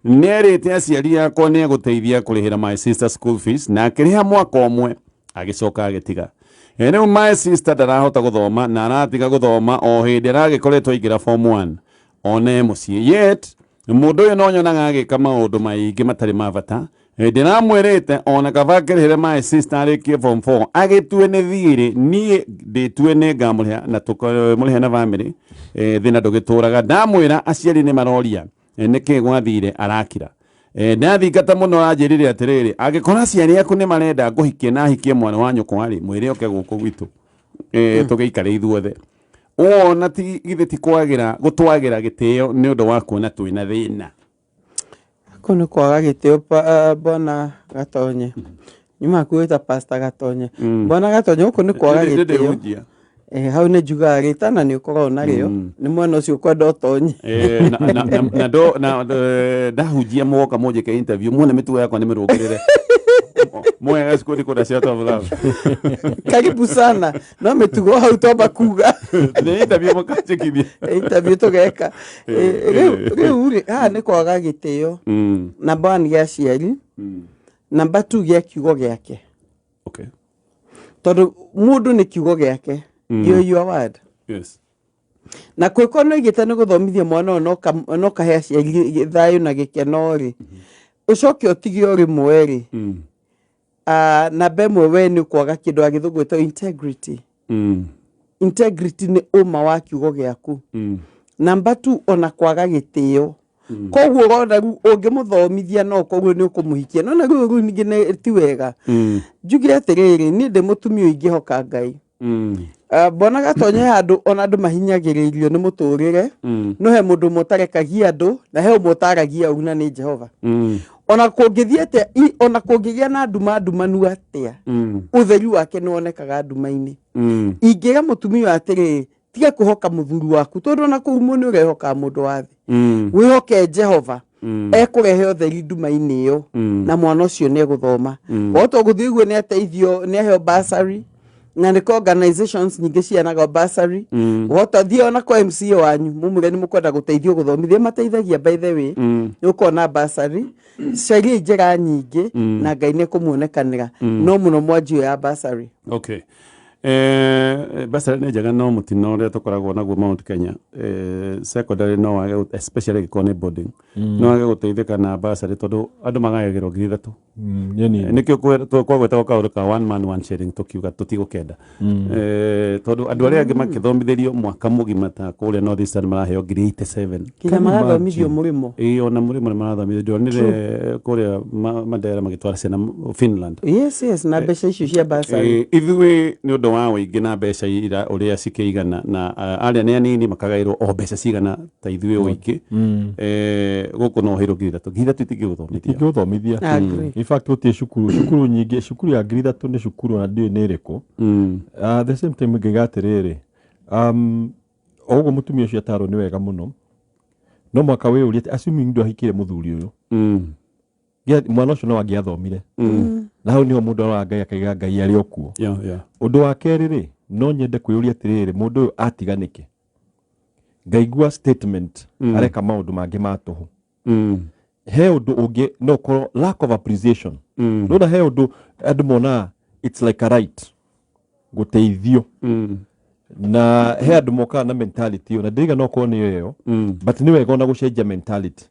nĩerĩte aciari akwa nĩ egũteithia kũrĩhĩra my sister school fees na akĩrĩha mwaka ũmwe agĩcoka agĩtiga. Rĩu my sister ndarahota gũthoma na aratiga gũthoma o hĩndĩ aragĩkoretwo aingĩra form 1 one mũciĩ. Yet mũndũ ũyũ no nyonaga agĩka maũndũ maingĩ matarĩ ma bata. Ndĩramwĩrĩte ona kaba akĩrĩhĩre my sister arĩkie form 4 agĩtue nĩ thirĩ niĩ ndĩtue nĩ ngamũrĩha na tũkamũrĩha na bamĩrĩ thĩna ndũgĩtũraga. Ndamwĩra aciari nĩ maroria nĩkĩ gwathire arakira. Ndathingata mũno anjĩrire atĩrĩrĩ, angĩkorwo aciari aku nĩ marenda ngũhikie na hikie mwana wa nyũkwa rĩ, mwĩre oke gũkũ gwitũ tũgĩikare ithuothe. Wona ti githĩ ti kwagĩra gũtwagĩra gĩtĩo nĩ ũndũ wa kuona twĩna thĩna. Kono kwaga gĩtĩo Bwana Gatonye. Nyuma kwĩta Pastor Gatonye. Bwana Gatonye gũkũ nĩ kwaga gĩtĩo. Hau nĩ njugaga gĩtana nĩ ũkoragwo narĩo nĩ mwena ũcio kwenda ũtonye. Na ndahunjia mũgoka mũnjĩke interview muone mĩtugo yakwa nĩ mĩrũngĩrĩre. Mwega siku ndiko ndacia to vlog. Karibu sana. No mĩtugo hau toba kuga. Nĩ interview mũkanjĩkithia. Interview tũgeka. Rĩu nĩ kwaga gĩtĩo. Namba 1 gĩa aciari. Namba 2 gĩa kiugo gĩake. Okay. Tondũ mũndũ nĩ kiugo gĩake. Your word. Yes. Na kwĩko no igĩte nĩ gũthomithia mwana no kahe aciari thayũ na gĩkeno rĩ. Ũcoke ũtige ũrĩ mweri. Namba ĩmwe we nĩ kwaga kĩndũ agĩthũngwĩtwo integrity. Integrity nĩ ũma wa kiugo gĩaku. Namba 2 ona kwaga gĩtĩo. Koguo ũrona rĩu ũngĩmũthomithia no koguo nĩ ũkũmũhikia. No na rĩu ningĩ ti wega. Njugire atĩrĩrĩ niĩ ndĩ mũtumia ũingĩhoka Ngai. Bwana Gatonye handũ ona andũ mahinyagĩrĩrio nĩ mũtũrĩre no he mũndũ mũtarekagia andũ na he mũtaragia una nĩ Jehova. Ona kũngĩthiĩte ona kũngĩgĩa na ndumanu atĩa ũtheri wake nĩ wonekaga nduma-inĩ. Ingĩra mũtumia atĩrĩ tiga kũhoka mũthuri waku tondũ ona kũu nĩ ũrehoka mũndũ wa thĩ. Wĩhoke Jehova ekũrehe ũtheri nduma-inĩ ĩyo na mwana ũcio nĩ egũthoma. Wotwo gũthiĩ ũguo nĩ ateithio nĩ aheo bursary na nĩ organizations nyingĩ cianaga bursary. Wotwo thiĩ ona kwa MCA wanyu mũmũre nĩ mũkwenda gũteithio gũthomithia mateithagia by the way nĩ ũkona bursary. Ciari njĩra nyingĩ na Ngai nĩ kũmuonekanĩra no mũno mwanjio ya bursary. Okay. Bursary nĩ njega no mũtino ũrĩa tũkoragwo naguo Mount Kenya. Secondary no wage especially gĩkorwo nĩ boarding. No wage gũteithĩka na bursary tondũ andũ magayagĩrwo 3,000. Nĩkĩo kwagwetagwo kaũndũ ka 1 man 1 sharing tũkiuga tũtigũkenda. Tondũ andũ arĩa angĩ makĩthomithĩrio mwaka mũgima ta kũrĩa North Eastern maraheo 87. Kinya marathomithio mũrĩmo. Ona mũrĩmo nĩ marathomithio. Nĩ kũrĩa Mandera magĩtwara ciana Finland. Yes na mbeca icio cia bursary. Ithuĩ nĩ ũndũ wa ũingĩ na mbeca ira ũrĩa cikĩigana na arĩa nĩ anini makagaĩrwo o mbeca cigana ta ithuĩ ũingĩ. Gũkũ no hĩrwo 3,000 tingĩgũthomithia. In fact gũtirĩ cukuru nyingĩ cukuru ya 3,000 nĩ cukuru na ndiũĩ nĩ ĩrĩkũ. The same time ngĩga atĩrĩrĩ ũguo mũtumia ũcio atarwo nĩ wega mũno no mwaka wĩ ũrĩa assuming ndũ ahikire mũthuri ũyũ mwana ũcio no angĩathomire. Na hau nĩho mũndũ araga akaiga Ngai arĩ okuo. Ũndũ wa kerĩ rĩ no nyende kwĩyũria atĩrĩrĩ mũndũ ũyũ atiganĩke. Ngaigua statement areka maũndũ mangĩ ma tũhũ. He ũndũ ũngĩ no korwo lack of appreciation. Ndona he ũndũ andũ mona it's like a right gũteithio. Na he andũ mokaga na mentality na ndiga no korwo nĩyo ĩyo but nĩ wega ona gũcenjia mentality.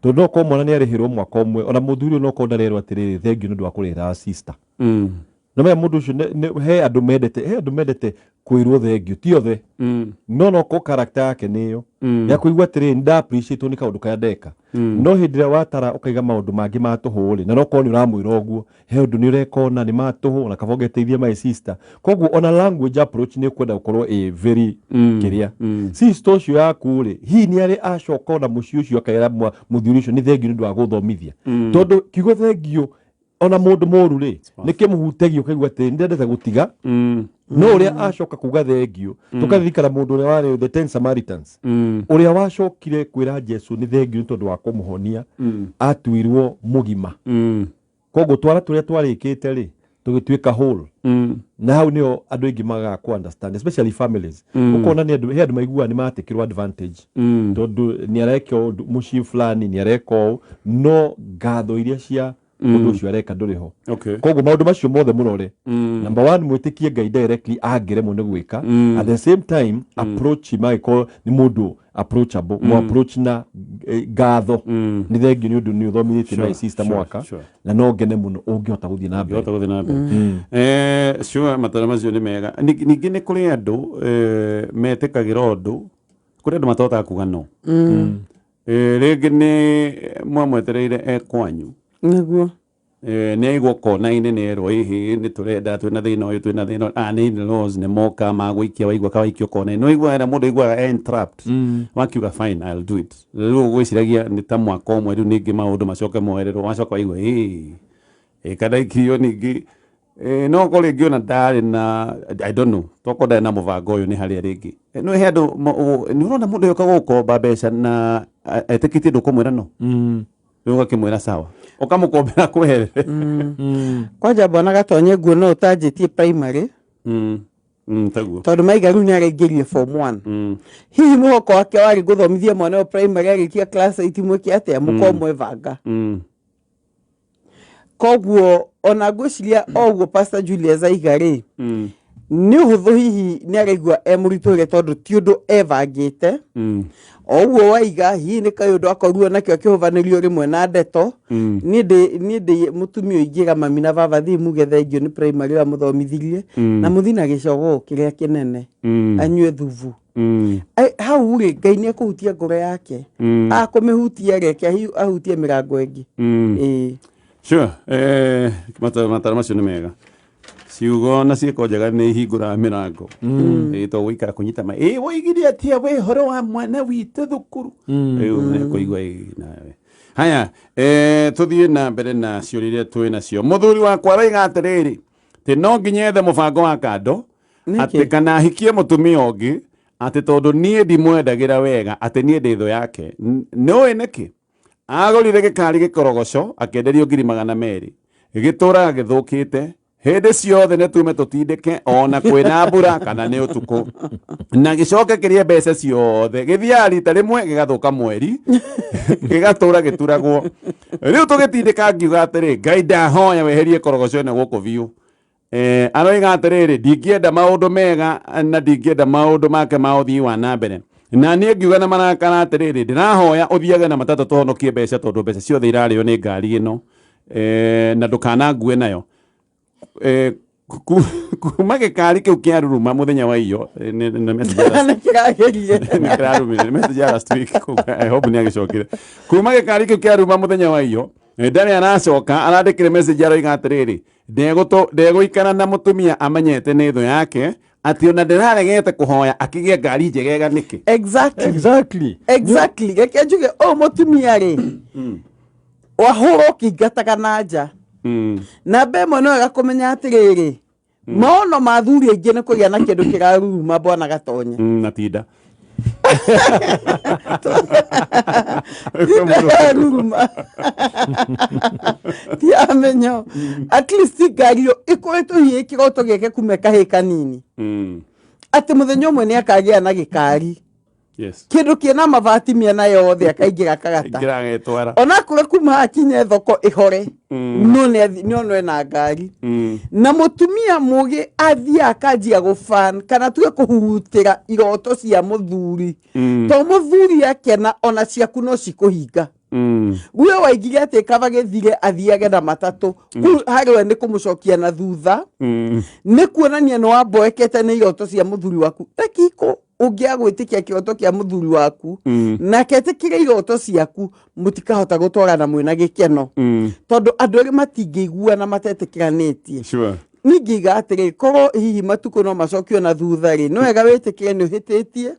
Tondũ no korwo mwana nĩ arĩhĩrwo mwaka ũmwe ona mũthuri no korwo ndarerwo atĩrĩrĩ thengiũ nĩ ũndũ wa kũrĩhĩra sister. Na mũndũ ũcio he andũ mendete kwĩrwo thengiũ ti othe. No ko character yake nĩyo ya kũigua atĩrĩrĩ nda appreciate nĩ kaũndũ kaya ndeka. No hĩndĩ ĩrĩa watara ũkaiga maũndũ mangĩ ma tũhũ rĩ na no korwo nĩ ũramwĩra ũguo he ũndũ nĩ ũrekona nĩ ma tũhũ na kaba ũgeteithia my sister. Koguo ona language approach nĩ kwenda gũkorwo very kĩrĩa. Sister ũcio yaku rĩ hihi nĩ arĩ acoka na mũciĩ ũcio akaira mũthuri ũcio nĩ thengiũ nĩ ũndũ wa gũthomithia. Tondũ kiugo thengiũ ona mũndũ mũru rĩ nĩkĩmũhutagia ũkaigua atĩ ndendete gũtiga. No ũrĩa acoka kuga thengiũ tũkaririkana mũndũ ũrĩa warĩ the 10 Samaritans ũrĩa wacokire kwĩra Jesu nĩ thengiũ nĩ tondũ wa kũmũhonia atuirwo mũgima. Koguo twara tũrĩa twarĩkĩte rĩ tugituika whole na hau nio andu aingi magaga ku understand especially families ukona ni andu maigua ni matikirwo advantage tondu ni arekio muci fulani ni areko no ngatho iria cia mundu ucio areka nduriho koguo maundu macio mothe murore number 1 mwitikie Ngai directly angiremwo ni gwika at the same time approach maiko ni mundu approachable mo approach na ngatho ni thengi ni undu ni uthomithĩtie na sister mwaka na no ngene muno ungihota guthii na mbere sure matara macio ni mega ningi ni kuri andu metikagira undu kuri andu matota kuga no ringi ni mwamwetereire kwanyu niguo ne igwo kona ine nero ihi ni turenda twina thina uyu twina thina ni laws ne moka magwikia waigwa kawaikio kona no igwa era mundu igwa entrapped wakiuga fine I'll do it riu gwiciragia ni ta mwaka omwe riu ningi maundu macoke moerero wacoka waigwa kada ikio ningi no ko ringi ona ndari na I don't know toko ndari na muvango uyu ni haria ringi no he andu ni urona mundu yoka gukomba mbeca na etikitie ndukumwira no Ruga kimwira sawa. Ukamukombera kwehere. Kwaja bona gatonye nguo no utanjitie primary. Taguo. Tondu maigaru ni arengerie form 1. Hihi muhoko wake wari guthomithia mwana wa primary arikia class 8 mwiki atia mukomwe vanga. Koguo ona ngwiciria oguo Pastor Julius aigari. Ni uhuthu hihi ni araigua emuriture tondu ti undu evangite. Oguo waiga hihi ni kayundu akorua nakio kihuvanirio rimwe na ndeto ni ndi mutumia ingiga mami na baba thi muge thengio ni primary wa muthomithirie na muthina gicogo kiria kinene anywe thuvu hau ri Ngai ni akuhutia ngoro yake akumihutia reke hiu ahutie mirango ingi sure matara macio ni mega ciugo na ciiko njega ni hingura mirango to wikara kunyita ma woigire atia we horo wa mwana witu thukuru ne kuigwa nawe haya tuthie na mbere na ciuririe twina cio muthuri wakwa raiga atiriri ti no nginyethe mubango wa kando ati kana hikie mutumia ongi ati tondu nie ndimwendagira wega ati nie nditho yake no niki agorire gikari gikorogoco akienderio 200,000 gitura githukite hede ciothe ne tume tutindike ona kwina mbura kana ni utuku na gicoke kirie mbeca ciothe githia rita rimwe gigathuka mweri gigatura gituragwo riu tugitindika ngiuga atiri Ngai ndahoya weherie korogoco ne guku biu aroiga atiriri ndingienda maundu mega na ndingienda maundu make mauthii wa na mbere na ni ngiuga na marakara atiriri ndirahoya uthiage na matatu tuhonokie mbeca tondu mbeca ciothe irario ni ngari ino na ndukana ngue nayo kuma gikari kiu kia ruruma muthenya wa iyo na message last week I hope ni agicokire kuma gikari kiu kia ruruma muthenya wa iyo ndari anacoka arandikire message aroiga atiriri ndegũikara na mutumia amenyete ni tho yake ati ona ndiraregete kuhoya akigie ngari njegega niki exactly geke njuge mutumia ri wahuro kingataga na nja na bemo no agakumenya atiriri mono mathuri aingi ni kugia na kindu kiraruruma bwana gatonya na tinda ti amenyo at least gario ikoeto hiye kiroto geke kumeka he kanini ati muthenya umwe ni akagia na gikari yes kindu kiena mavati miena yothe akaigira kagata kiratutwara ona kure kuma akinye thoko ihore no ne na ngari na mutumia mugi athia akanjia gufan kana tuge kuhutira iroto cia muthuri to muthuri akena ona ciaku no cikuhinga guo waigire ati kavagethire athiage na matatu hariwe ni kumucokia na thutha ni kuonania no wamboekete ni iroto cia muthuri waku ekiko ungiagwitikia kioto kia muthuri waku na ketikire iroto ciaku mutikahota gutwarana mwina gikeno tondu andu ri matingigua na matetikiranĩtie sure ningiga atiri koro hihi matuko no macokio na thutha ri no wega witikire ni uhititie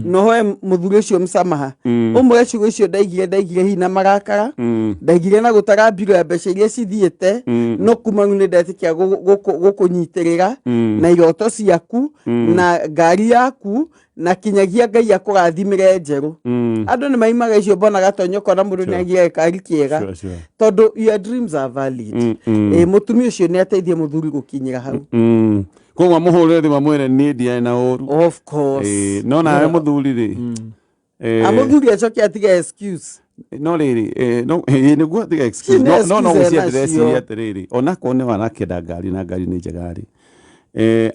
no hoe muthuri ucio msamaha umwe ciugo icio ndaigire hihi na marakara ndaigire na gutara mbiro ya mbeca iria cithiete no kuma ni ndetikia gukunyitirira na iroto ciaku na ngari yaku na kinyagia Ngai akũrathimĩre njerũ andũ nĩ maimaga icio mbonaga tonyo kona mũndũ nĩ agia gĩkari kĩega tondũ your dreams are valid mũtumia ũcio nĩ ateithie mũthuri gũkinyĩra hau koguo mũhũrĩre thima mwĩre niĩ ndiarĩ na ũru of course no nawe mũthuri rĩ mũthuri acoke atige excuse no rĩrĩ nĩguo atige excuse no gũcia ndĩreciria atĩrĩrĩ onakorwo nĩ wanakĩenda ngari na ngari nĩ njega rĩ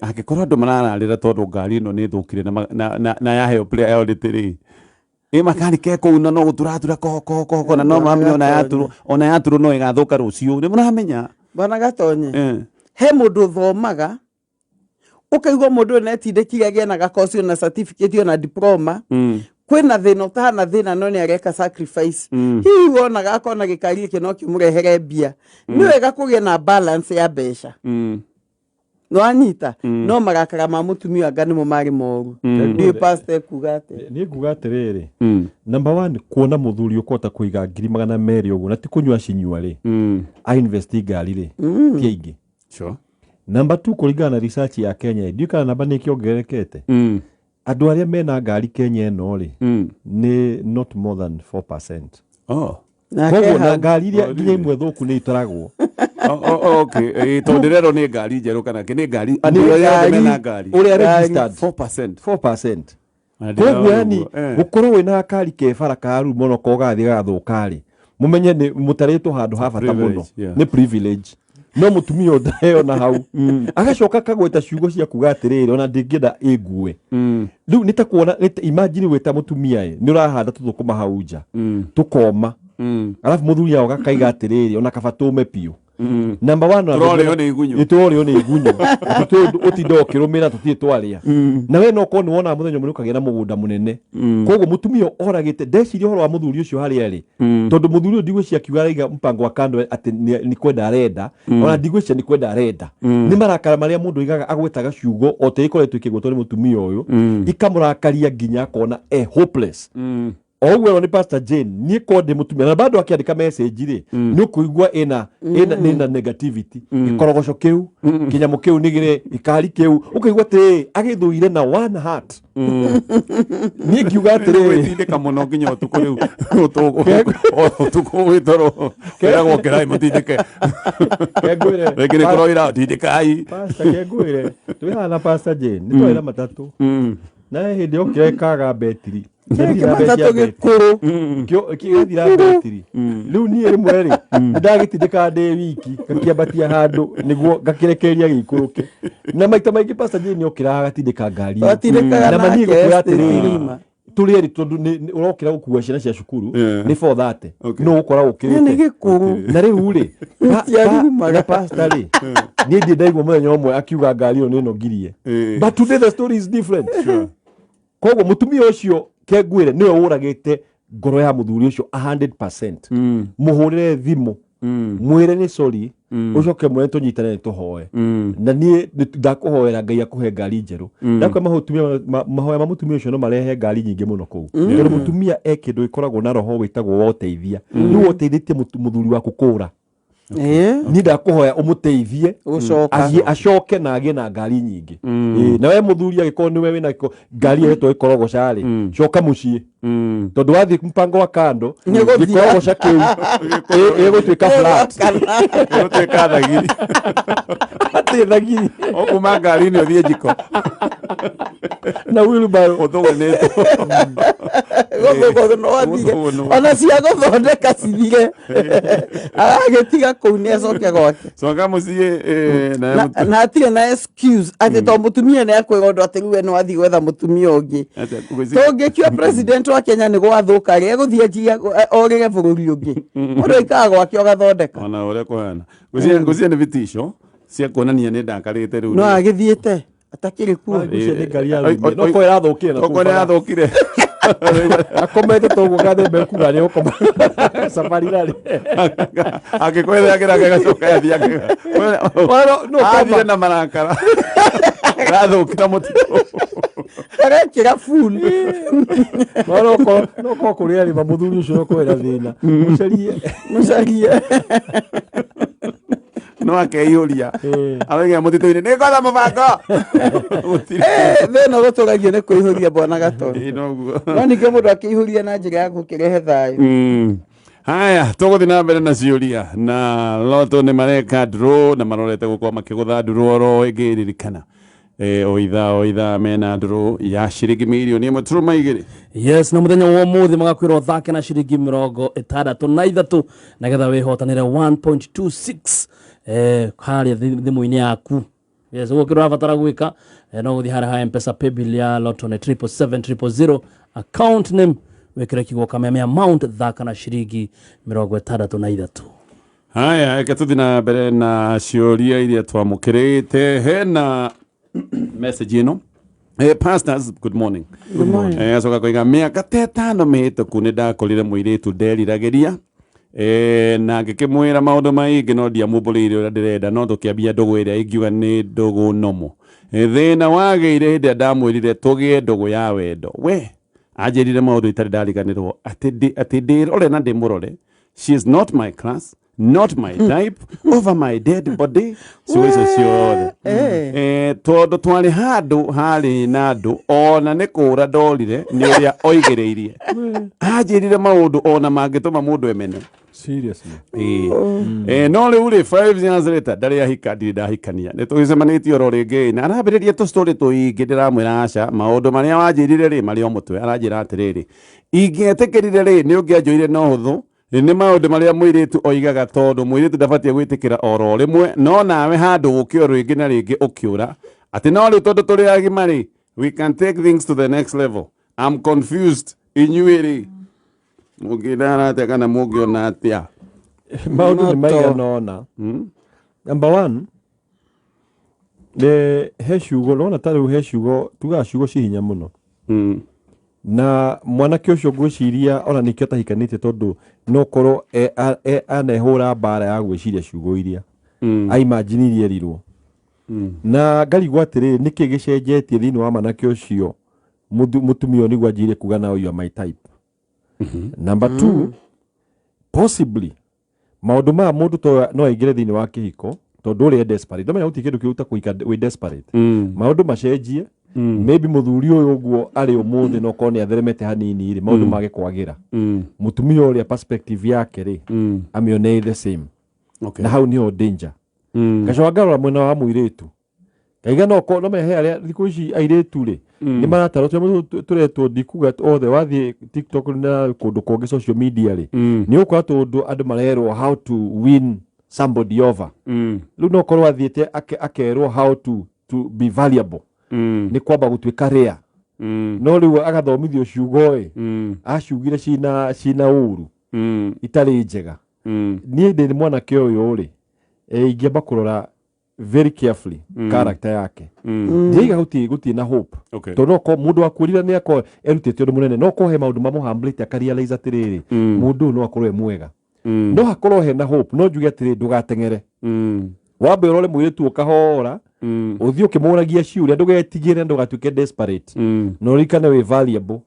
angĩkorwo andũ marararĩra tondũ ngari ĩno nĩ thũkire na yaheo priority rĩ makanike kũu no gũturatura koko na no mamenya ona yaturwo no ĩgathũka rũciũ nĩ mũramenya bana gatonye he mũndũ thomaga ũkaigua mũndũ netindĩkire agĩe na gakosi na certificate na diploma kwĩna thĩna ũtahana thĩna no nĩ areka sacrifice hihi wonaga akona gĩkari gĩkĩ no kĩmũrehere mbia nĩ wega kũgĩa na balance ya mbeca no anyita no marakara ma mũtumia anga nĩmo marĩ moru ndiĩ pastor kuga atĩ nĩ nguga atĩrĩrĩ number 1 kuona mũthuri ũkota kũiga 200,000 ũguo na ti kũnyua cinyua rĩ a invest ngari rĩ ti aingĩ sure number 2 kũringana na research ya Kenya ndiũ kana namba nĩ kĩongererekete andũ arĩa mena ngari Kenya ĩno rĩ nĩ not more than 4%. Koguo na ngari iria nginya imwe thũku nĩ itaragwo okay tondũ rero nĩ ngari njerũ kana nĩ ngari mena ngari ũrĩa registered 4%. Koguo yani gũkorwo wĩna ngari kebara karu mũno kogathiĩ gathũka rĩ mũmenye nĩ mũtarĩtwo handũ ha bata mũno nĩ privilege no mũtumia ũndaheo na hau agacoka kagweta ciugo cia kuga atĩrĩrĩ ona ndingĩenda ĩngue rĩu nĩ ta kuona imagine wĩta mũtumia nĩ ũrahanda tũthũkũma hau nja tũkoma alafu mũthuri yao gakaiga atĩrĩrĩ ona kaba tũme piũ number 1 tũrorĩo nĩ igunyo ũtinda ũkĩrũmĩra tũtirĩ twarĩa na we no korwo nĩ wona mũthenya mũnene ũkagĩa na mũgũnda mũnene koguo mũtumia oragĩte ndeciria ũhoro wa mũthuri ũcio harĩa rĩ tondũ mũthuri ũyũ ndigwĩciria akiuga araiga mpango wa kando atĩ nĩ kwenda arenda ona ndigwĩciria nĩ kwenda arenda nĩ marakara marĩa mũndũ aigaga agwetaga ciugo o te ikoretwo ikĩgwetwo nĩ mũtumia ũyũ ikamũrakaria nginya akona hopeless Owe ni Pastor Jane ni kode mutumia na bado akiandika message ri ni kuigua ina negativity ikorogoco kiu kinyamo kiu nigire ikari kiu ukaigua te agithuire na one heart ni kiuga tere tindika muno nginya utuko riu utuko witoro keragwo kerai mutindike kegwire rekire koroira tindikai Pastor kegwire twihana Pastor Jane ni twira matatu na hindi okirekaga betri gĩkũrũ kĩgathira betri rĩu niĩ rĩmwe rĩ ndagĩtindĩka ndĩ wiki ngakĩambatia handũ nĩguo ngakĩrekereria gĩikũrũke na maita maingĩ Pastor Jane okĩraga gatindĩka ngari na maniĩ gũkwĩra atĩrĩrĩ tũrĩrĩ tondũ ũrokĩra gũkua ciana cia cukuru nĩ for that no ũkora ũkĩrĩte na rĩu rĩ na pastor rĩ niĩ ndiĩ ndaigua mũthenya ũmwe akiuga ngari ĩyo nĩ ĩnogirie but today the story is different koguo mũtumia ũcio kegwire niwe ũragĩte ngoro ya mũthuri ũcio 100% mũhũrĩre thimũ mwĩre nĩ sorry ucoke mwene tũnyitane tũhoe na niĩ ndakũhoera Ngai akũhe ngari njerũ ndakwa mahoya ma mũtumia ũcio no marehe ngari nyingĩ mũno kũu tondũ mũtumia kĩndũ gĩkoragwo na roho wĩtagwo woteithia nĩ woteithĩtie mũthuri waku kũra ni ndakũhoya ũmũteithie acoke na agĩe na ngari nyingĩ na we mũthuri agĩkorwo nĩ we wĩna ngari ĩyo ĩkorogoca rĩ coka mũciĩ tondũ wathiĩ mpango wa kando gĩkorogoca kĩu ĩgũtuĩka flat ĩgũtuĩka thagiri atĩ thagiri ũkuma ngari-inĩ ũthiĩ njiko na wheelbarrow ũthũgũnĩtwo gũthũgũ no athire ona cia gũthondeka cithire agagĩtiga kũu nĩ acoke gwake coka mũciĩ na atirĩ na excuse atĩ to mũtumia nĩ akwĩra ũndũ atĩ rĩu no athiĩ gwetha mũtumia ũngĩ tũngĩkua president wa Kenya nĩ gwathũka rĩ egũthiĩ orĩre bũrũri ũngĩ mũndũ aikaga gwake ũgathondeka ona ũrĩa kũhana gũciĩ nĩ vitisho cia kuonania nĩ ndakarĩte rĩu no agĩthiĩte atakĩrĩ kuo no ko ĩrathũkire na ko ĩrathũkire akomete toguo gathembe kuga nĩ ũkoma safari rally agĩkwetha kĩraka gacoka yathia no kathire na marakara gathũkira mũtitũ arekĩra full no ko kũrĩa rĩma mũthuri ũcio no kwĩra thĩna mũcarie no akeiyuria arauga mutito-ini ni ngotha mubango thina guturagia ni kuihuria bwana Gatondu no ninge mundu akiihuria na njira ya gukirehe thayu. Haya, tuguthi na mbere na ciuria na loto ni mareka draw na marorete gukwa makigutha draw oro igiririkana o itha mena draw ya ciringi milioni imwe turuma igiri. Yes, na muthenya wa muthi magakwira thake na ciringi 63 na getha wihotanire 1.26 haria thimu-ini yaku. Yes, ukirwa batara gwika no guthi hara ha M-Pesa paybill ya loto ne 77700 account name wekire kigo kamemea amount thaka na ciringi 63. Haya, eke tuthi na mbere na ciuria iria twamukirite hena message ino. Pastors, good morning. Good morning. Asoka koiga miaka 5 mihituku ni ndakorire muiritu nderirageria na ngikimwira maundu maingi no ndiamubulire uria ndirenda no tukiambia ndugu iria ingiuga ni ndugu nomo thina wageire hindi ndamwirire tugie ndugu ya wendo we anjirire maundu itari ndariganirwo ati ndirore na ndimurore. She is not my class, not my type, over my dead body. So tondu twari handu hari na andu ona ni kura ndorire ni uria oigereirie anjirire maundu ona mangituma mundu emene seriously. No riu ri 5 years later ndari ahika ndahikania ni tugicemanĩtie oro ringi na arambĩrĩria tu story tuingi ndiramwĩra aca maundu maria wanjirire ri mari o mutwe aranjira atiriri ingĩetĩkĩrire ri ni ũngĩanjũire na ũhũthũ ni maundu maria mwiritu oigaga tondu mwiritu ndabatie gwitikira oro rimwe no nawe handu ukio ringi na ringi ukiura ati no riu tondu turi agimari we can take things to the next level. I'm confused inyuiri mugidara ate kana mugiona atia maundu ni maiganona. Number one, the heshugo no natari heshugo tugashugo cihinya muno na mwanake ucio gwiciria ona nikio tahikanite tondu no korwo anehura bara ya gwiciria ciugo iria aimaginirie rirwo na ngarigwa atiri niki gicenjetie thiini wa mwanake ucio mutumia ni gwajire kuga na you are my type. Number 2, possibly maundu ma mundu to no aigire thiini wa kihiko tondu uri desperate ndomenya uti kindu kiuta kuika we desperate maundu macenjie maybe muthuri uyu uguo ari umuthi no kone atheremete hanini ri maundu mage kwagira mutumia uri perspective yake ri amione the same. Okay. Na hau ni o danger gacwangara mwena wa muiritu kaiga no ko no mehe aria thiku ici airetu ri ni marataro turetwo ndikuga othe wathi TikTok na kundu kongi social media ri ni ukwa tondu andu marerwo how to win somebody over lu no korwa thiete akerwo how to be valuable ni kwamba gutwika ria no riu agathomithio ciugo acugire cina uru itari njega nie ndi mwanake uyu ri ingiamba kurora very carefully character yake ndiga guti na hope to no ko mundu akurira ni ako erutete undu munene no ko he maundu mamuhamblete akarealize atiriri mundu no akorwe mwega no hakorwo he na hope no njuge atiri ndugatengere wambe urore mwiretu ukahora uthio kimuragia ciuria ndugetigire ndugatuke desperate no rikane we valuable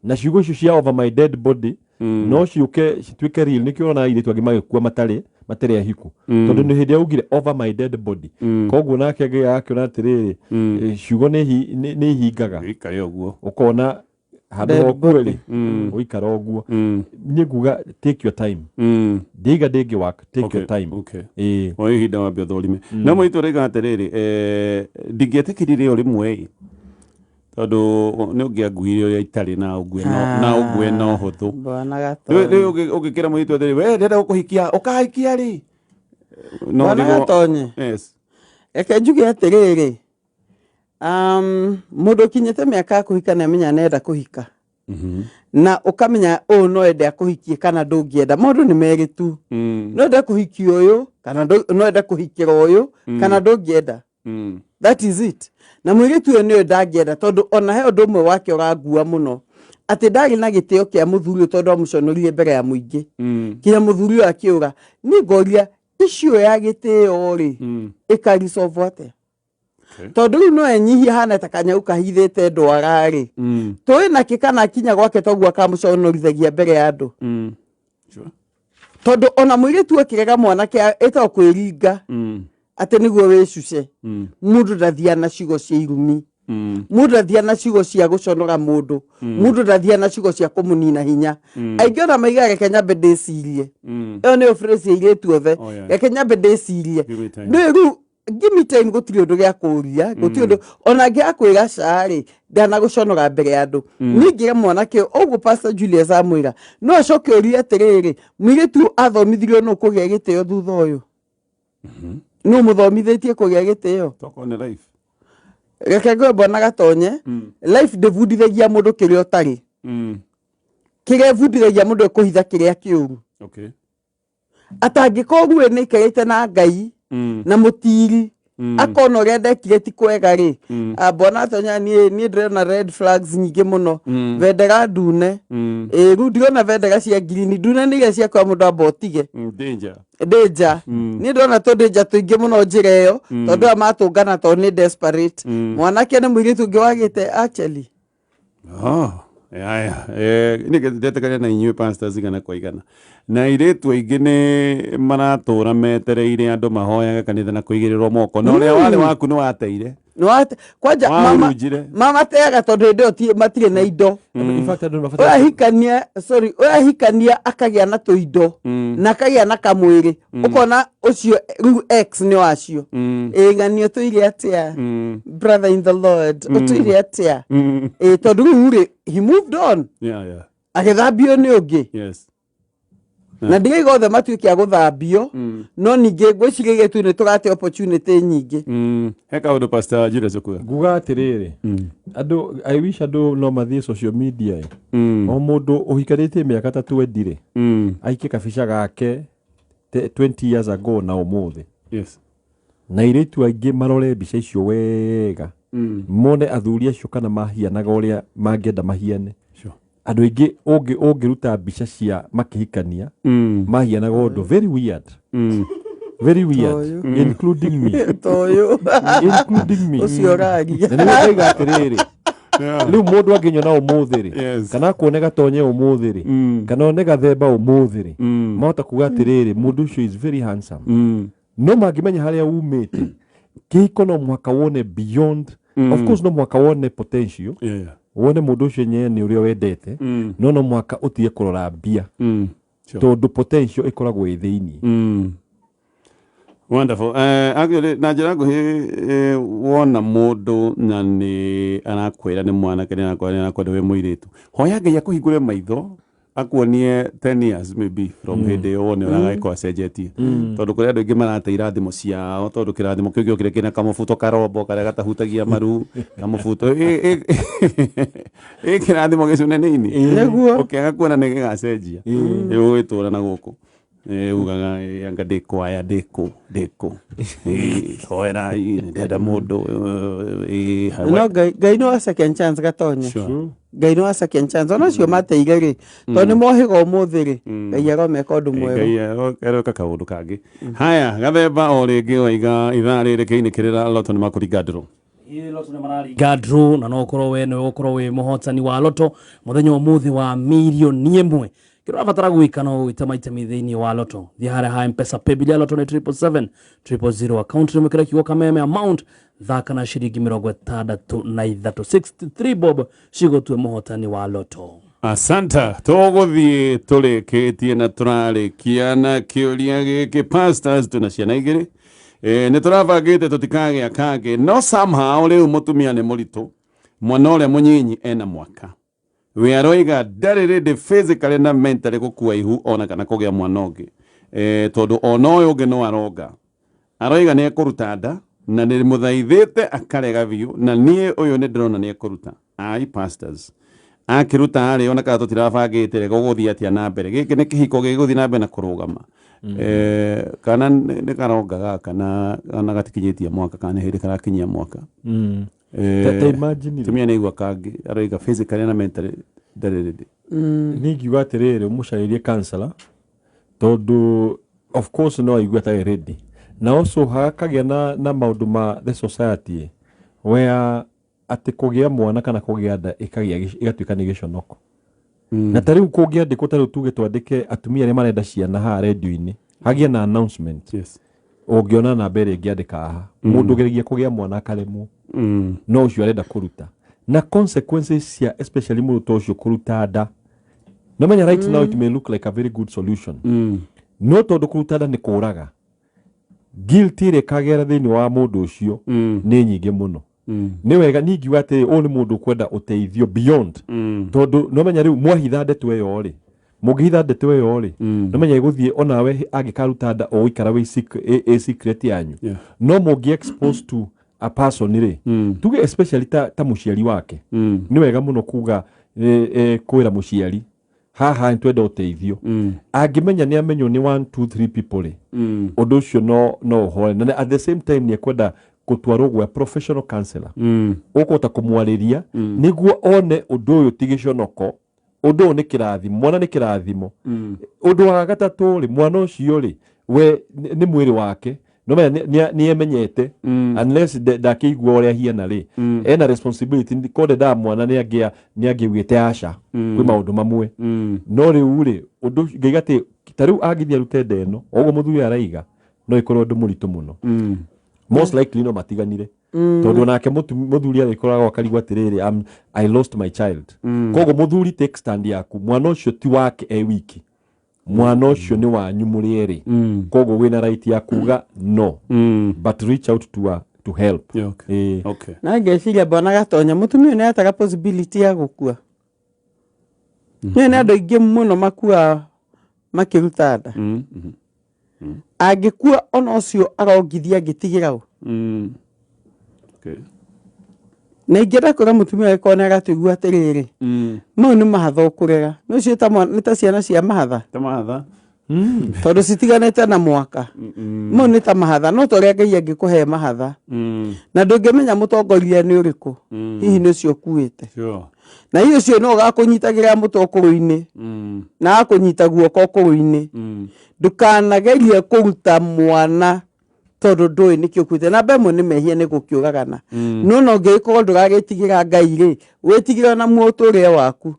na ciugo icio cia over my dead body no ciuke citwike real nikio na ile twagi magikua matari ahiku tondu ni hindi augire over my dead body koguo nake ngai yake na atiriri ciugo ni hingaga ikare oguo ukona handu okweli uikara oguo ni nguga take your time diga work take your time. Okay. Oi hinda wa biothorime na mwitu rega atiriri ndingetikirire uri mwe tondu ni ungianguire uria itari na ugwe no huthu bwana Gatondu riu ugikira mwitu atiriri we ndenda gukuhikia ukahikia ri no bwana Gatondu. Yes, eke njuge atiriri mundu kinyete miaka kuhika na menya nenda kuhika na ukamenya no enda kuhikie kana ndungienda mundu ni meritu no enda kuhikia uyu kana no enda kuhikira uyu kana ndungienda that is it na mwiritu uyu ni ndangienda tondu ona he undu umwe wake urangua muno ati ndari na gitio kia muthuri tondu amuconorie mbere ya muingi kinya muthuri akiura ni ngoria icio ya gitio ri ikarisolve ate tondu no enyihia hana takanya kahithite ndwara ri toi na kikana kinya gwake togu akamuconorithagia mbere ya andu tondu ona muiritu akirega mwanake eta kwiringa ate niguo wicuce mundu ndathiana cigo cia irumi mundu ndathiana cigo cia guconora mundu mundu ndathiana cigo cia kumunina hinya aingi ona maiga reke nyambe ndicirie iyo ni phrase iritu othe reke nyambe ndicirie riu give me time gutiri undu gia kuria gutiri undu ona gia kwira cari ndana guconora mbere ya andu ningire mwanake uguo Pastor Julius amwira no acoke urie atiriri mwiritu athomithirio no kugia gitio thutha uyu no muthomithitie kugia gitio tokone life reke ngombo na gatonye life ndebundithagia mundu kiria utari kiria bundithagia mundu kuhitha kiria kiuru okay atangikoguo ni ikarite na Ngai na mutiri akona uria ndekire ti kwega ri bona tonya ni ndĩrona red flags nyingĩ mũno vendera ndune riu ndirona vendera cia green ndune nĩ iria cia kwa mũndũ amba ũtige danger ni ndĩrona tũ danger tũingĩ mũno njĩra ĩyo tondũ aya matũngana tondũ nĩ desperate mwanake nĩ mũirĩtu ũngĩ wagĩte actually nĩndetekania na inyuĩ pastors igana kwa igana na iretu aingĩ nĩ maratũra metereire andũ mahoyaga kanitha na kũigĩrĩrwo moko na ũrĩa warĩ waku nĩ wateire kwanja mama teaga tondu ndio matire na indo hikania akagĩa na tũindo na akagĩa na kamwĩrĩ ukona ucio rĩu x nĩ wacio ng'anio tũire atia brother in the Lord tũire atia tondu rĩu he moved on agĩthambio nĩ ũngĩ na ndigaiga othe matuĩke a gũthambio no ningĩ ngwĩciria tu nĩ tũgate opportunity nyingĩ he kaũndũ Pastor Julius kuga nguga atĩrĩrĩ andũ I wish andũ no mathiĩ social media o mũndũ ũhikarĩtie mĩaka ta 20 aikie kabica gake 20 years ago na ũmũthĩ na airĩtu aingĩ marore mbica icio wega mone athuri acio kana mahianaga ũrĩa mangĩenda mahiane andũ aingĩ ũngĩruta mbica cia makĩhikania mahianaga ũndũ very weird including me ũcio ũraria na nĩ ũraiga atĩrĩrĩ rĩu mũndũ angĩnyona ũmũthĩ kana kuone gatonye ũmũthĩ kana one gathemba ũmũthĩ mahota kuga atĩrĩrĩ mũndũ ũcio is very handsome no mangĩmenya harĩa umĩte kĩhiko no mũhaka wone beyond of course no mũhaka wone potential wone mũndũ ũcio nyene ũrĩa wendete no mũhaka ũtige kũrora mbia tondũ potential ĩkoragwo ĩ thĩinĩ wonderful na njĩra nguhĩ wona mũndũ na nĩ arakwĩra nĩ mwanake nĩ arakwenda wĩ mũirĩtu hoya Ngai akũhingũre maitho akuonie 10 years maybe from hĩndĩ ĩyo wone ũragĩkorwo acenjetie tondũ kũrĩ andũ aingĩ marate irathimo ciao tondũ kĩrathimo kĩu gĩokire kĩna kamũbuto karombo karĩa gatahutagia maru kamũbuto kĩrathimo gĩcunene-inĩ ũkĩaga kuona nĩ gĩgacenjia gĩgũgĩtũra na gũkũ ugaga anga ndĩkwaya ndĩkũ hoerai ndenda mũndũ no Ngai no second chance gatonye Ngai no second chance ona cio mateire rĩ tondũ nĩ mohiga ũmũthĩ rĩ Ngai aromeka ũndũ mwerũ Ngai aroka kaũndũ kangĩ haya gathemba o rĩngĩ waiga ithaa rĩrĩ kĩinĩkĩrĩra loto nĩ makũringa ndũrũ loto nĩ mararinga ndũrũ na no ũkorwo we nĩ ũkorwo wĩ mũhotani wa loto mũthenya ũmũthĩ wa mirioni 1 kĩrabatara gwĩka no gwĩta maitemi thĩinĩ wa loto thiĩ harĩa ha mpesa paybill loto nĩ 777 account nĩ mwĩkĩra kiugo kameme amount thaka na ciringi 63 bob cigotue mũhotani wa loto asanta tũgũthiĩ tũrĩkĩtie na tũrarĩkia na kĩũria gĩkĩ pastors tuna ciana igĩrĩ nĩ tũrabangĩte tũtikagĩa kangĩ no somehow rĩu mũtumia nĩ mũritũ mwana ũrĩa mũnyinyi ena mwaka we aroiga ndarĩ rĩndĩ physically na mentally gũkua ihu ona kana kũgĩa mwana ũngĩ tondũ ona ũyũ ũngĩ no aroiga nĩ ekũruta nda na nĩ mũthaithĩte akarega biũ na niĩ ũyũ nĩ ndĩrona nĩ ekũruta ai pastors akĩruta arĩ ona kana tũtirabangĩte rega gũthiĩ atĩa na mbere gĩkĩ nĩ kĩhiko gĩgũthiĩ na mbere na kũrũgama kana nĩ karongaga kana gatikinyĩtie mwaka kana hĩndĩ karakinyia mwaka tumia nĩ igua kangĩ aroiga physically na mentally ndarĩ rĩndĩ niĩ ngiuga atĩrĩrĩ mũcarĩrie counselor tondũ of course no aigua atarĩ ready na also hakagĩa na maũndũ ma the society where atĩ kũgĩa mwana kana kũgĩa nda ĩgatuĩka nĩ gĩconoko na tariu kungiandikwo tariu tuge twandike atumia arĩa marenda ciana haha radio-inĩ hagie na announcement ũngĩona namba ĩrĩa ĩngĩandĩka haha mũndũ geragia kũgĩa mwana akaremwo no ũcio arenda kũruta na consequences cia especially mũndũ ta ũcio kũruta nda no menya right now it may look like a very good solution no tondũ kũruta nda nĩ kũraga guilt ĩrĩa ĩkagera thĩinĩ wa mũndũ ũcio nĩ nyingĩ mũno nĩ wega ningiuga atĩ ũyũ nĩ mũndũ kwenda ũteithio beyond tondũ no menya rĩu mwahitha ndeto ĩyo rĩ mũngĩhitha ndeto ĩyo rĩ no menya ĩgũthiĩ onawe angĩkaruta nda o ikara wĩ secret yanyu no mũngĩ expose to a person rĩ tuge especially ta mũciari wake nĩ wega mũno kuga kwĩra mũciari haha twenda ũteithio angĩmenya nĩ amenywo nĩ 1 2 3 people rĩ ũndũ ũcio no ũhoe na at the same time nĩ ekwenda gũtwarwo gwa professional counselor ũkũhota kũmwarĩria nĩguo one ũndũ ũyũ ti gĩconoko ũndũ ũyũ nĩ kĩrathimo mwana nĩ kĩrathimo ũndũ wa gatatũ rĩ mwana ũcio rĩ we nĩ mwĩrĩ wake no nĩ emenyete unless ndakĩigua ũrĩa hiana rĩ ena responsibility kode da mwana nĩ angĩugĩte aca kwĩ maũndũ mamwe no rĩu rĩ ũndũ ngaiga atĩ tarĩu angĩthiĩ arute nda ĩno ũguo mũthuri araiga no ĩkorwo ũndũ mũritũ mũno most likely no matiganire tondũ nake mũthuri arĩkoragwo akarigwo atĩrĩrĩ I lost my child koguo mũthuri take stand yaku mwana ũcio ti wake wiki mwana ũcio nĩ wanyu mũrĩ erĩ koguo wĩna right ya kuga no but reach out to help okay na ngeciria bwana Gatonya mũtumia nĩ ataga possibility ya gũkua nĩ andũ aingĩ mũno makua makĩruta nda angĩkua ona ũcio arongithia angĩtigĩra na ingĩenda kũra mũtumia wĩkona nĩ agatũigua atĩrĩrĩ mau nĩ mahatha ũkũrera nĩ ũcio nĩ ta ciana cia mahatha tondũ citiganĩte na mwaka mau nĩ ta mahatha no torĩa Ngai angĩkũhe mahatha na ndũngĩmenya mũtongoria nĩ ũrĩkũ hihi nĩ ũcio ũkuĩte na hihi ũcio no gakũnyitagĩra mũtwe ũkũrũ-inĩ na akũnyita guoko ũkũrũ-inĩ ndũkanagerie kũruta mwana tondũ ndũĩ nĩkĩo kuĩte na mbemwe nĩ mehia nĩ gũkĩũragana no ũngĩkorwo ndũragĩtigĩra Ngai rĩ wĩtigĩre na mũtũrĩre waku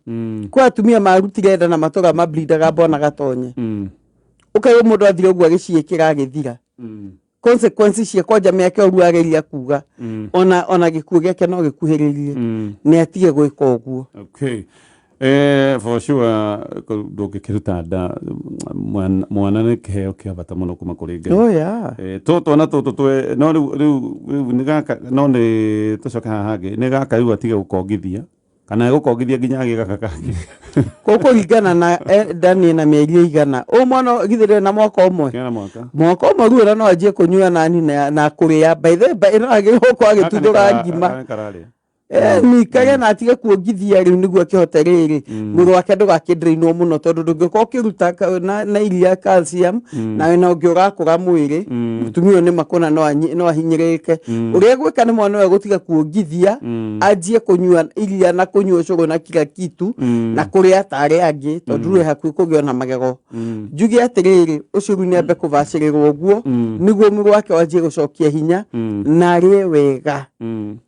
kwa atumia marutire nda na matũra mablindaga Bwana Gatonye ũkaigua mũndũ athire ũguo agĩciĩkĩra agĩthira consequences cia kwanja mĩaka ũru ageria kuga ona gĩkuũ gĩake no gĩkuhĩrĩrie nĩ atige gwĩka ũguo for sure ndũngĩkĩruta nda mwana nĩ kĩheo kĩa bata mũno kuma kũrĩ Ngai tũtwana tũtũ no rĩu nĩ gaka no nĩ tũcoke haha hangĩ nĩ gaka rĩu atige gũkongithia kana gũkongithia nginya agĩgaka kangĩ gũkũringana na ndani na mĩeri igana mwana githĩrĩ na mwaka ũmwe mwaka ũmwe ruo no anjie kũnyua nani na kũrĩa by the way no agĩrũko agĩtundũra ngima nikare na atige kuongithia rĩu nĩguo akĩhote rĩrĩ mwĩrĩ wake ndũgakĩndĩrĩinwo mũno tondũ ndũngĩkorwo ũkĩruta na iria calcium na wĩna ũngĩ ũgakũra mwĩrĩ mũtumia nĩ makona no ahinyĩrĩke ũrĩa gwĩka nĩ mwana gũtiga kuongithia anjie kũnyua iria na kũnyua ũcũrũ na kila kitu na kũrĩa tarĩ angĩ tondũ rĩu hakuhĩ kũgĩa na magego njuge atĩrĩrĩ ũcio rĩu nĩambe kũbacĩrĩrwo ũguo nĩguo mwĩrĩ wake wanjie gũcokia hinya na arĩe wega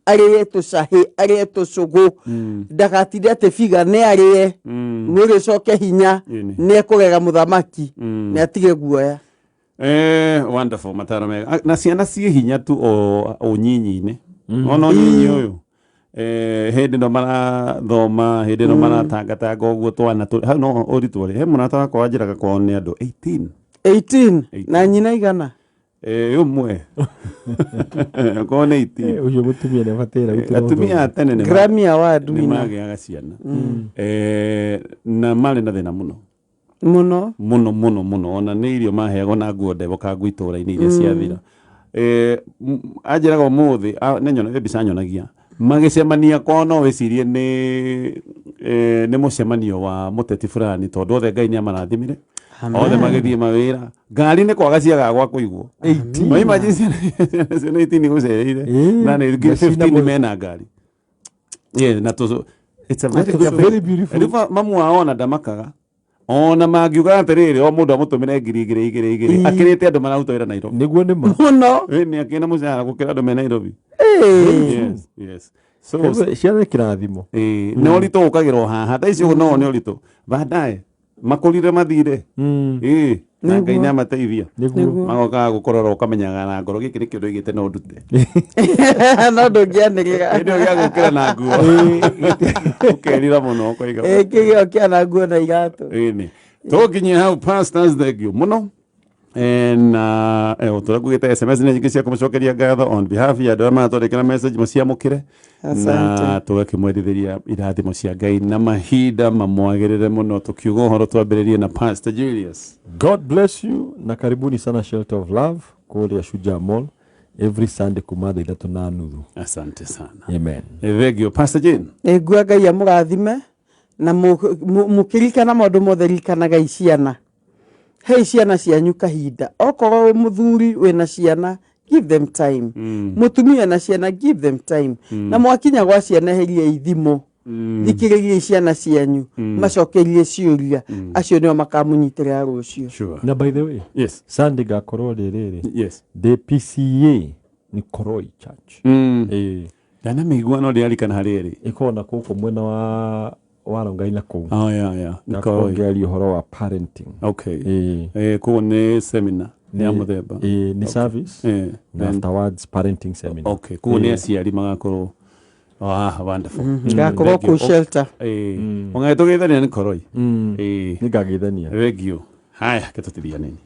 arĩe tũcahĩ arĩe tũcũgũ ndagatinde atĩ biga nĩ arĩe mwĩrĩ ũcoke hinya nĩ ekũgega mũthamaki nĩ atige guoya wonderful mataro mega na ciana ciĩ hinya tu o nyinyi-inĩ ona nyinyi ũyũ hĩndĩ no marathoma hĩndĩ no maratangatanga ũguo twana hau no ũritũ rĩ he mũrata wakwa wanjĩraga kwao nĩ andũ 18 na nyina igana umwe ko nĩ 18 ucio mũtumia nĩ abatĩra atumia tene nĩ Grammy Award nĩ magĩaga ciana na marĩ na thĩna mũno ona nĩ irio maheagwo na nguo ndeboka itũũra-inĩ iria ciathira anjĩraga ũmũthĩ nĩ nyona mbica nyonagia magĩcemania kwao no wĩcirie nĩ mũcemanio wa mũteti fulani tondũ othe Ngai nĩ amarathimire othe magĩthiĩ mawĩra ngari nĩ kwaga ciaga gwa kũigwo 18 gũcereire na nĩ 15 mena ngari na it's a very beautiful mamu wao ona ndamakaga ona mangiuga atĩrĩrĩ o mũndũ amũtũmĩre ngiri akĩrĩte andũ mararuta wĩra Nairobi nĩguo nĩ ma mũno nĩ akĩna mũcara gũkĩra andũ me Nairobi yes ciana kirathimo no rito ukagirwo haha tha icio no ne rito baadaye makurire mathire na Ngai nĩ amateithia magoka gukorora ukamenyaga na ngoro giki nĩ kĩndũ igĩte no ndute no ndũngĩanĩrĩra ndio gĩa gũkĩra na nguo ũkerira mũno ũkoiga kĩgĩo kĩa na nguo na iratũ nĩ tũkinyie hau pastors thank you mũno and tũrakugĩte SMS nĩ nyingĩ cia kũmũcokeria ngatho on behalf ya andũ arĩa maratwandĩkĩra message mũciamũkĩre na tũgakĩmwendithĩria irathimo cia Ngai na mahinda mamwagĩrĩre mũno tũkiuga ũhoro twambĩrĩrie na Pastor Julius. God bless you na karibuni sana Shelter of Love kũrĩa Shujaa Mall every Sunday kuma thaa 3:30. Asante sana. Amen. Thegio Pastor Jane. Ngua Ngai amũrathime na mũkĩrikana maũndũ mothe rikanaga ciana. Hei ciana cianyu kahinda okorwo muthuri wina ciana give them time mutumia na ciana give them time na mwakinya gwa ciana herie ithimo thikiririe ciana cianyu macokerie ciuria acio nio makamunyitira rucio. Na by the way, yes, Sunday gakorwo rĩrĩ yes, the PCA ni Koroi Church dana miguano ndiarikana harĩ ikona kũkũ mwena wa warongaina kũu. Yeah. Ngeria ũhoro wa parenting. Okay. Kũu nĩ seminar ya mũthemba. Ni service. Afterwards parenting seminar. Okay. Kũu nĩ aciari magakorwo. Wonderful. Gakorwo ku shelter. Ong'aitũgeithania nĩ Koroi. Nĩ ngagithania. Regio. Haya, ketũtithia nini.